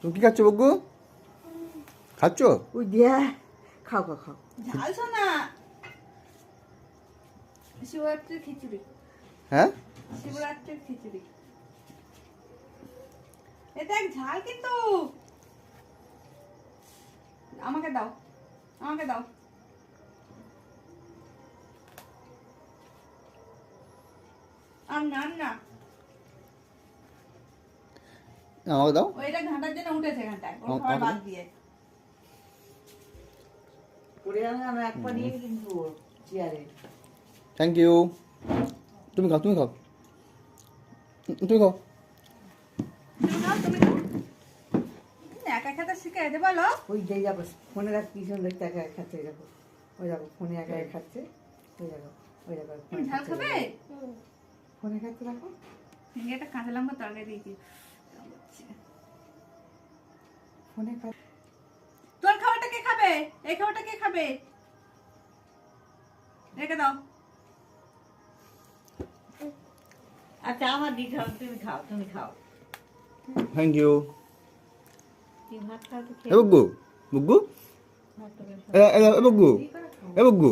তুমি কি খাচ্ছ বগ্গু? খাচ্ছ? ওই দিয়া খাও খাও খাও। ঝালছো না শিবরাত্রির খিচুড়ি। হ্যাঁ শিবরাত্রির খিচুড়ি এটা এক ঝাল কিন্তু। আমাকে দাও আমাকে দাও। আর না না আমাকে দাও। ওইটা ঘাটার জন্য উঠেছে এখানটায় ওর খাবার বাদ দিয়ে। করে আমি একবার নিয়ে কিন্তু চেয়ারে। Thank you. তুমি খাও তুমি খাও তুমি খাও। তুমি খাও তুমি খাও। একা খেতে শিখে যেতে বলো। ওই যে যাবো ফোনে রাখ কি সুন্দর দেখতে একা একা খাচ্ছে দেখো। ওই দেখো ফোনে একা একা খাচ্ছে। ওই দেখো ওই দেখো তুমি ঝাল খাবে? ফোনে খাচ্ছে দেখো। একটা কাঁচা লঙ্কা তরকারি দিয়েছি। ফোনে খাচ্ছে। তোর খাবারটা কে খাবে? এই খাবারটা কে খাবে? রেখে দাও। আচ্ছা আমার দিতে হবে তুমি খাও তুমি খাও। Thank you. কি ভাত খাও তো এ বগ্গু বগ্গু এ বগ্গু এ বগ্গু